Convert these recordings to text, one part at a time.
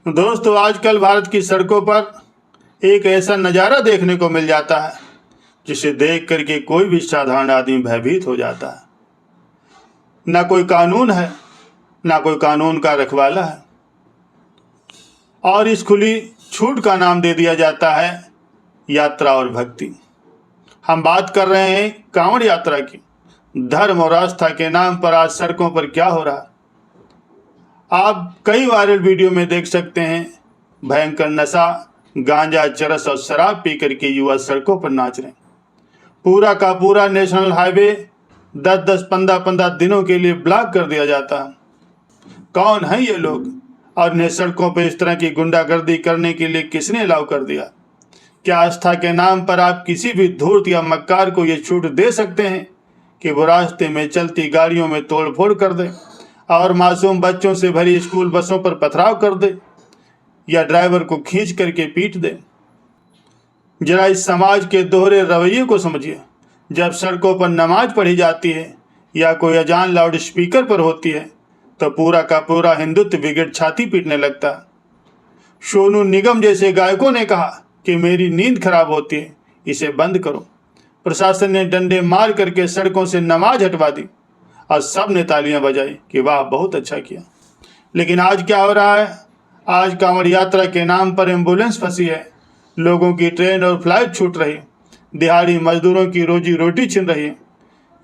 दोस्तों, आजकल भारत की सड़कों पर एक ऐसा नज़ारा देखने को मिल जाता है जिसे देख करके कोई भी साधारण आदमी भयभीत हो जाता है। ना कोई कानून है, ना कोई कानून का रखवाला है, और इस खुली छूट का नाम दे दिया जाता है यात्रा और भक्ति। हम बात कर रहे हैं कांवड़ यात्रा की। धर्म और आस्था के नाम पर आज सड़कों पर क्या हो रहा है, आप कई वायरल वीडियो में देख सकते हैं। भयंकर नशा, गांजा, चरस और शराब पी करके युवा सड़कों पर नाच रहे हैं। पूरा का पूरा नेशनल हाईवे 10-10, 15-15 दिनों के लिए ब्लॉक कर दिया जाता है। कौन है ये लोग, और इन्हें सड़कों पर इस तरह की गुंडागर्दी करने के लिए किसने अलाउ कर दिया? क्या आस्था के नाम पर आप किसी भी धूर्त या मक्कार को ये छूट दे सकते हैं कि वो रास्ते में चलती गाड़ियों में तोड़फोड़ कर दे और मासूम बच्चों से भरी स्कूल बसों पर पथराव कर दे या ड्राइवर को खींच करके पीट दे? जरा इस समाज के दोहरे रवैये को समझिए। जब सड़कों पर नमाज पढ़ी जाती है या कोई अजान लाउड स्पीकर पर होती है तो पूरा का पूरा हिंदुत्व ब्रिगेड छाती पीटने लगता है। सोनू निगम जैसे गायकों ने कहा कि मेरी नींद खराब होती है, इसे बंद करो। प्रशासन ने डंडे मार करके सड़कों से नमाज हटवा दी और सब ने तालियां बजाई कि वाह, बहुत अच्छा किया। लेकिन आज क्या हो रहा है? आज कांवड़ यात्रा के नाम पर एम्बुलेंस फंसी है, लोगों की ट्रेन और फ्लाइट छूट रही, दिहाड़ी मजदूरों की रोजी रोटी छिन रही है,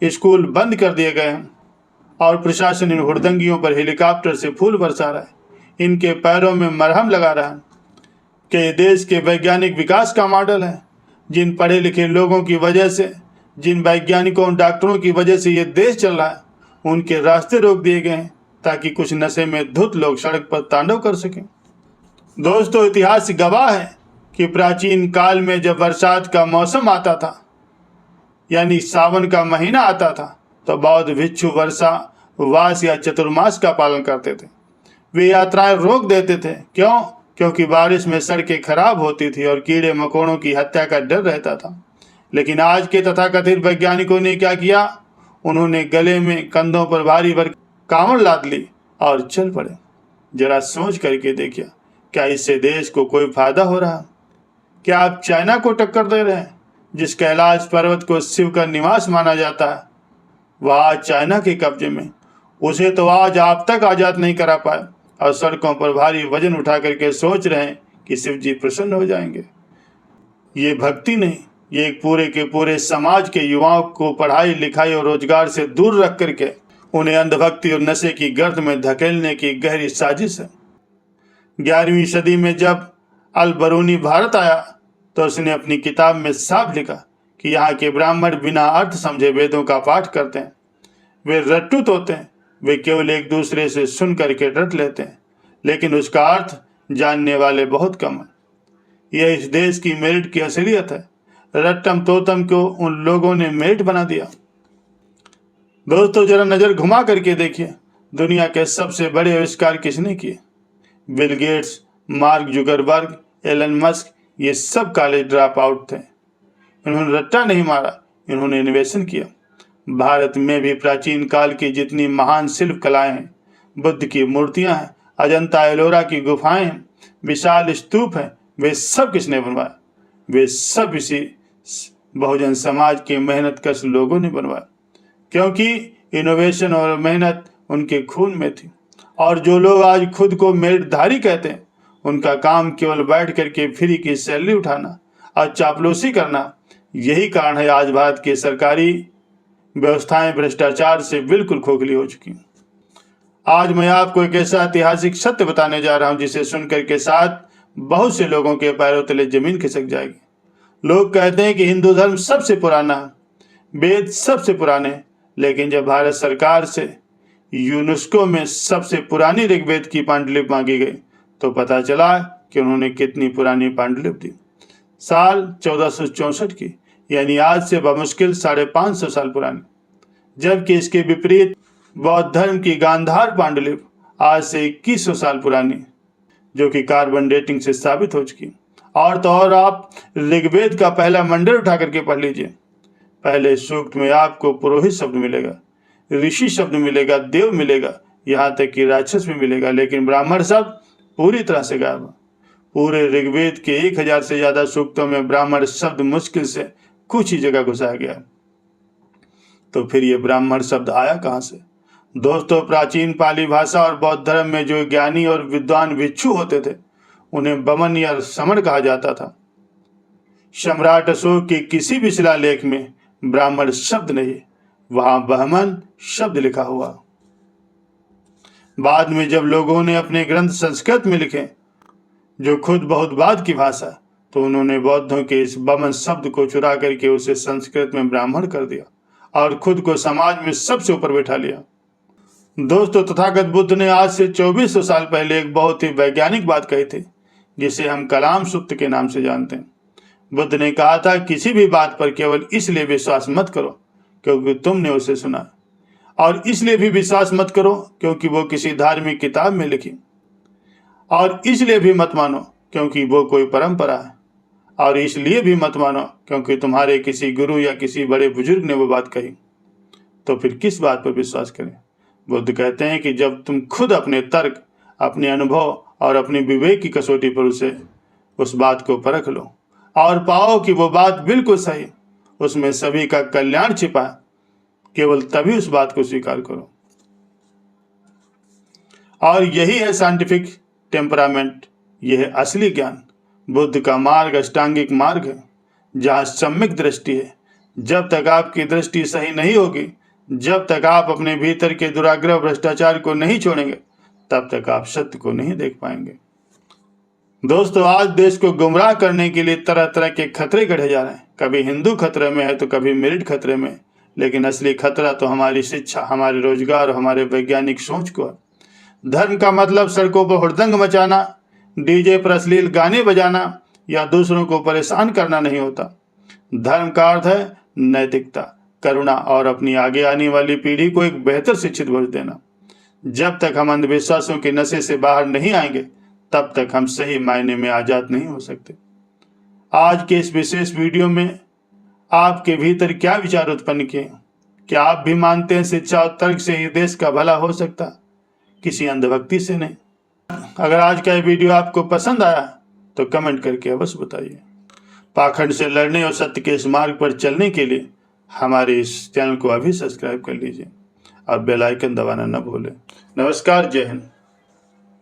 स्कूल बंद कर दिए गए हैं और प्रशासन इन हुड़दंगियों पर हेलीकॉप्टर से फूल बरसा रहा है, इनके पैरों में मरहम लगा रहा है कि देश के वैज्ञानिक विकास का मॉडल है। जिन पढ़े लिखे लोगों की वजह से, जिन वैज्ञानिकों डॉक्टरों की वजह से ये देश चल रहा है, उनके रास्ते रोक दिए गए हैं ताकि कुछ नशे में धुत लोग सड़क पर तांडव कर सकें। दोस्तों, इतिहास गवाह है कि प्राचीन काल में जब बरसात का मौसम आता था, यानी सावन का महीना आता था, तो बौद्ध भिक्षु वर्षा वास या चतुर्मास का पालन करते थे। वे यात्राएं रोक देते थे। क्यों? क्योंकि बारिश में सड़कें खराब होती थी और कीड़े मकोड़ों की हत्या का डर रहता था। लेकिन आज के तथाकथित वैज्ञानिकों ने क्या किया? उन्होंने गले में कंधों पर भारी भर कांवड़ लाद ली और चल पड़े। जरा सोच करके देखिए, क्या इससे देश को कोई फायदा हो रहा? क्या आप चाइना को टक्कर दे रहे हैं, जिस कैलाश पर्वत को शिव का निवास माना जाता है? वह आज चाइना के कब्जे में, उसे तो आज आप तक आजाद नहीं करा पाए और सड़कों पर भारी वजन उठा करके सोच रहे हैं कि शिव जी प्रसन्न हो जाएंगे। ये भक्ति नहीं, ये एक पूरे के पूरे समाज के युवाओं को पढ़ाई लिखाई और रोजगार से दूर रख करके उन्हें अंधभक्ति और नशे की गर्त में धकेलने की गहरी साजिश है। 11वीं सदी में जब अल बरूनी भारत आया तो उसने अपनी किताब में साफ लिखा कि यहाँ के ब्राह्मण बिना अर्थ समझे वेदों का पाठ करते हैं। वे रट्टुत होते हैं, वे केवल एक दूसरे से सुन करके रट लेते हैं, लेकिन उसका अर्थ जानने वाले बहुत कम हैं। यह इस देश की मेरिट की असलियत है। रट्टम तोतम को उन लोगों ने मेरिट बना दिया। दोस्तों, जरा नजर घुमा करके देखिए, दुनिया के सबसे बड़े आविष्कार किसने किए? Bill Gates, Mark Zuckerberg, Elon Musk, ये सब कॉलेज ड्रॉप आउट थे। इन्होंने रट्टा नहीं मारा, इन्होंने इनोवेशन किया। भारत में भी प्राचीन काल की जितनी महान शिल्प कलाएं हैं, बुद्ध की मूर्तियां हैं, अजंता एलोरा की गुफाएं हैं, विशाल स्तूप हैं, वे सब किसने बनवाए? वे सब इसी बहुजन समाज के मेहनत कश लोगों ने बनवाया, क्योंकि इनोवेशन और मेहनत उनके खून में थी। और जो लोग आज खुद को मेरिटधारी कहते हैं, उनका काम केवल बैठ करके फ्री की सैलरी उठाना और चापलूसी करना। यही कारण है आज भारत की सरकारी व्यवस्थाएं भ्रष्टाचार से बिल्कुल खोखली हो चुकी हैं। आज मैं आपको एक ऐसा ऐतिहासिक सत्य बताने जा रहा हूं जिसे सुनकर के साथ बहुत से लोगों के पैरों तले जमीन खिसक जाएगी। लोग कहते हैं कि हिंदू धर्म सबसे पुराना है, वेद सबसे पुराने, लेकिन जब भारत सरकार से यूनेस्को में सबसे पुरानी ऋग्वेद की पांडुलिपि मांगी गई तो पता चला कि उन्होंने कितनी पुरानी पांडुलिपि दी। साल 1464 की, यानी आज से बमुश्किल 550 साल पुरानी। जबकि इसके विपरीत बौद्ध धर्म की गांधार पांडुलिपि आज से 2100 साल पुरानी, जो कि कार्बन डेटिंग से साबित हो चुकी। और तो और आप ऋग्वेद का पहला मंडल उठा करके पढ़ लीजिए। पहले सूक्त में आपको पुरोहित शब्द मिलेगा, ऋषि शब्द मिलेगा, देव मिलेगा, यहाँ तक कि राक्षस भी मिलेगा, लेकिन ब्राह्मण शब्द पूरी तरह से गायब। पूरे ऋग्वेद के 1000 से ज्यादा सूक्तों में ब्राह्मण शब्द मुश्किल से कुछ ही जगह घुसाया गया। तो फिर ये ब्राह्मण शब्द आया कहां से? दोस्तों, प्राचीन पाली भाषा और बौद्ध धर्म में जो ज्ञानी और विद्वान भिक्षु होते थे उन्हें बमन या समण कहा जाता था। सम्राट अशोक के किसी भी शिलालेख में ब्राह्मण शब्द नहीं, वहां बहमन शब्द लिखा हुआ। बाद में जब लोगों ने अपने ग्रंथ संस्कृत में लिखे, जो खुद बहुत बाद की भाषा, तो उन्होंने बौद्धों के इस बमन शब्द को चुरा करके उसे संस्कृत में ब्राह्मण कर दिया और खुद को समाज में सबसे ऊपर बैठा लिया। दोस्तों, तथागत बुद्ध ने आज से 2400 साल पहले एक बहुत ही वैज्ञानिक बात कही थी, जिसे हम कलाम सूत्र के नाम से जानते हैं। बुद्ध ने कहा था, किसी भी बात पर केवल इसलिए विश्वास मत करो क्योंकि तुमने उसे सुना, और इसलिए भी विश्वास मत करो क्योंकि वो किसी धार्मिक किताब में लिखी, और इसलिए भी मत मानो क्योंकि वो कोई परंपरा है, और इसलिए भी मत मानो क्योंकि तुम्हारे किसी गुरु या किसी बड़े बुजुर्ग ने वो बात कही। तो फिर किस बात पर विश्वास करें? बुद्ध कहते हैं कि जब तुम खुद अपने तर्क, अपने अनुभव और अपनी विवेक की कसौटी पर उस बात को परख लो और पाओ कि वो बात बिल्कुल सही, उसमें सभी का कल्याण छिपा है, केवल तभी उस बात को स्वीकार करो। और यही है साइंटिफिक टेम्परामेंट, यह है असली ज्ञान। बुद्ध का मार्ग अष्टांगिक मार्ग है, जहाँ सम्यक दृष्टि है। जब तक आपकी दृष्टि सही नहीं होगी, जब तक आप अपने भीतर के दुराग्रह भ्रष्टाचार को नहीं छोड़ेंगे, तब तक आप सत्य को नहीं देख पाएंगे। दोस्तों, आज देश को गुमराह करने के लिए तरह तरह के खतरे गढ़े जा रहे हैं। कभी हिंदू खतरे में है तो कभी मेरिट खतरे में, लेकिन असली खतरा तो हमारी शिक्षा, हमारे रोजगार और हमारे वैज्ञानिक सोच को है। धर्म का मतलब सड़कों पर हुड़दंग मचाना, डीजे पर अश्लील गाने बजाना या दूसरों को परेशान करना नहीं होता। धर्म का अर्थ है नैतिकता, करुणा और अपनी आगे आने वाली पीढ़ी को एक बेहतर शिक्षित भविष्य देना। जब तक हम अंधविश्वासों के नशे से बाहर नहीं आएंगे, तब तक हम सही मायने में आजाद नहीं हो सकते। आज के इस विशेष वीडियो में आपके भीतर क्या विचार उत्पन्न किए? क्या आप भी मानते हैं शिक्षा और तर्क से ही देश का भला हो सकता, किसी अंधभक्ति से नहीं? अगर आज का ये वीडियो आपको पसंद आया तो कमेंट करके अवश्य बताइए। पाखंड से लड़ने और सत्य के इस मार्ग पर चलने के लिए हमारे इस चैनल को अभी सब्सक्राइब कर लीजिए और बेल आइकन दबाना न भूलें। नमस्कार, जय हिंद।